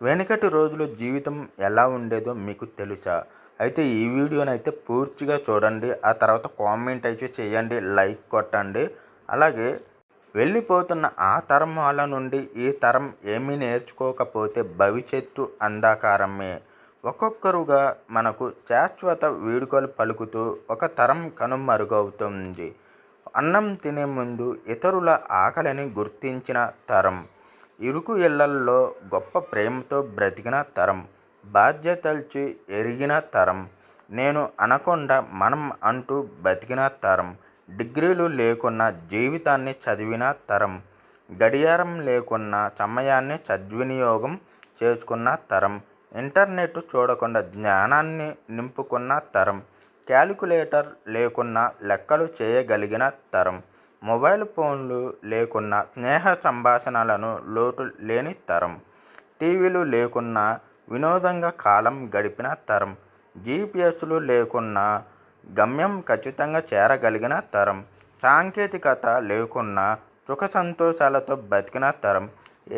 వెనకటి రోజుల్లో జీవితం ఎలా ఉండేదో మీకు తెలుసా? అయితే ఈ వీడియోనైతే పూర్తిగా చూడండి. ఆ తర్వాత కామెంట్ అయితే చేయండి, లైక్ కొట్టండి. అలాగే వెళ్ళిపోతున్న ఆ తరం వాళ్ళ నుండి ఈ తరం ఏమీ నేర్చుకోకపోతే భవిష్యత్తు అంధకారమే. ఒక్కొక్కరుగా మనకు శాశ్వత వేడుకలు పలుకుతూ ఒక తరం కనుమరుగవుతుంది. అన్నం తినే ముందు ఇతరుల ఆకలిని గుర్తించిన తరం, ఇరుకు ఇళ్లల్లో గొప్ప ప్రేమతో బ్రతికిన తరం, బాధ్యతల్చి ఎరిగిన తరం, నేను అనకుండా మనం అంటూ బతికిన తరం, డిగ్రీలు లేకున్నా జీవితాన్ని చదివిన తరం, గడియారం లేకున్నా సమయాన్ని సద్వినియోగం చేసుకున్న తరం, ఇంటర్నెట్ చూడకుండా జ్ఞానాన్ని నింపుకున్న తరం, క్యాలిక్యులేటర్ లేకున్నా లెక్కలు చేయగలిగిన తరం, మొబైల్ ఫోన్లు లేకున్నా స్నేహ సంభాషణలను లోటు లేని తరం, టీవీలు లేకున్నా వినోదంగా కాలం గడిపిన తరం, జీపీఎస్లు లేకున్నా గమ్యం ఖచ్చితంగా చేరగలిగిన తరం, సాంకేతికత లేకున్నా సుఖ సంతోషాలతో బతికిన తరం,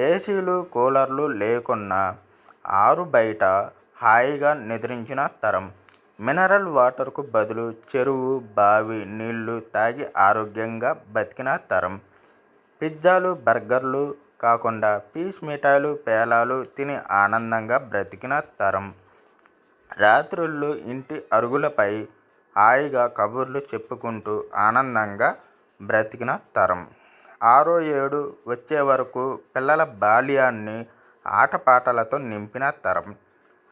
ఏసీలు కూలర్లు లేకున్నా ఆరు బయట హాయిగా నిద్రించిన తరం, మినరల్ వాటర్కు బదులు చెరువు బావి నీళ్లు తాగి ఆరోగ్యంగా బతికిన తరం, పిజ్జాలు బర్గర్లు కాకుండా పీస్ మిఠాయిలు పేలాలు తిని ఆనందంగా బ్రతికిన తరం, రాత్రుళ్ళు ఇంటి అరుగులపై హాయిగా కబుర్లు చెప్పుకుంటూ ఆనందంగా బ్రతికిన తరం, ఆరో ఏడు వచ్చే వరకు పిల్లల బాల్యాన్ని ఆటపాటలతో నింపిన తరం,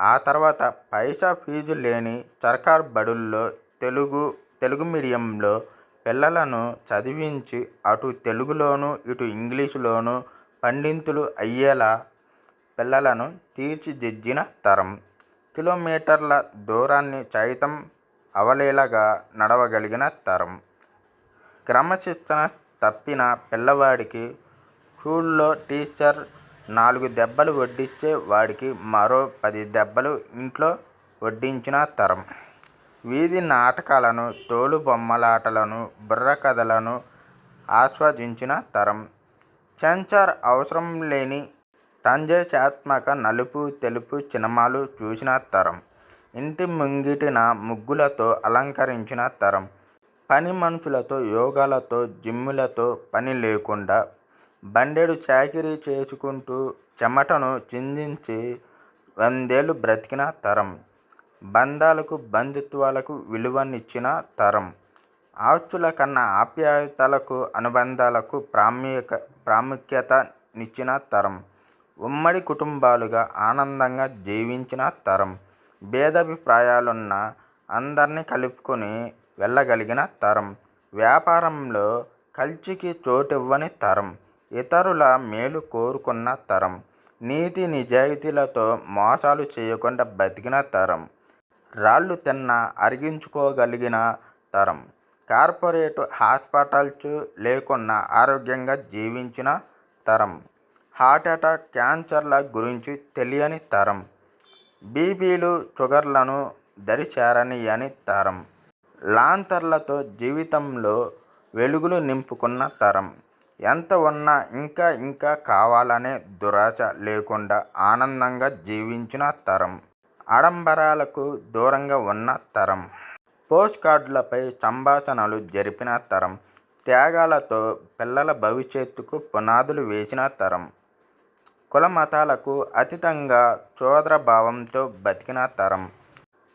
ఆ తర్వాత పైసా ఫీజు లేని సర్కారు బడుల్లో తెలుగు మీడియంలో పిల్లలను చదివించి అటు తెలుగులోనూ ఇటు ఇంగ్లీషులోనూ పండితులు అయ్యేలా పిల్లలను తీర్చిదిద్దిన తరం, కిలోమీటర్ల దూరాన్ని సైతం అవలీలగా నడవగలిగిన తరం, క్రమశిక్షణ తప్పిన పిల్లవాడికి స్కూల్లో టీచర్ 4 దెబ్బలు వడ్డిస్తే వాడికి మరో 10 దెబ్బలు ఇంట్లో వడ్డించిన తరం, వీధి నాటకాలను తోలుబొమ్మలాటలను బుర్రకథలను ఆస్వాదించిన తరం, సెన్సార్ అవసరం లేని సందేశాత్మక నలుపు తెలుపు సినిమాలు చూసిన తరం, ఇంటి ముంగిటిన ముగ్గులతో అలంకరించిన తరం, పని మనుషులతో యోగాలతో జిమ్ములతో పని లేకుండా బండెడు చాకిరీ చేసుకుంటూ చెమటను చిందించి 100 ఏళ్ళు బ్రతికిన తరం, బంధాలకు బంధుత్వాలకు విలువనిచ్చిన తరం, ఆస్తుల కన్నా ఆప్యాయతలకు అనుబంధాలకు ప్రాముఖ్యతనిచ్చిన తరం, ఉమ్మడి కుటుంబాలుగా ఆనందంగా జీవించిన తరం, భేదాభిప్రాయాలున్న అందరినీ కలుపుకొని వెళ్ళగలిగిన తరం, వ్యాపారంలో కల్చికి చోటివ్వని తరం, ఇతరుల మేలు కోరుకున్న తరం, నీతి నిజాయితీలతో మోసాలు చేయకుండా బతికిన తరం, రాళ్ళు తిన్నా అరిగించుకోగలిగిన తరం, కార్పొరేట్ హాస్పిటల్స్ లేకున్నా ఆరోగ్యంగా జీవించిన తరం, హార్ట్అటాక్ క్యాన్సర్ల గురించి తెలియని తరం, బీపీలు షుగర్లను దరిచేరనియని తరం, లాంతర్లతో జీవితంలో వెలుగులు నింపుకున్న తరం, ఎంత ఉన్నా ఇంకా ఇంకా కావాలనే దురాశ లేకుండా ఆనందంగా జీవించిన తరం, ఆడంబరాలకు దూరంగా ఉన్న తరం, పోస్ట్ కార్డులపై సంభాషణలు జరిపిన తరం, త్యాగాలతో పిల్లల భవిష్యత్తుకు పునాదులు వేసిన తరం, కుల మతాలకు అతీతంగా సోదరభావంతో బతికిన తరం.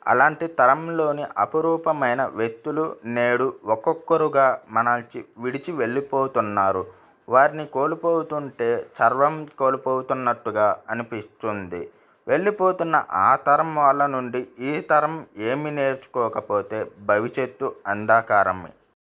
అలాంటి తరంలోని అపురూపమైన వ్యక్తులు నేడు ఒక్కొక్కరుగా మనల్ని విడిచి వెళ్ళిపోతున్నారు. వారిని కోల్పోతుంటే సర్వం కోల్పోతున్నట్టుగా అనిపిస్తుంది. వెళ్ళిపోతున్న ఆ తరం వాళ్ళ నుండి ఈ తరం ఏమి నేర్చుకోకపోతే భవిష్యత్తు అంధకారమే.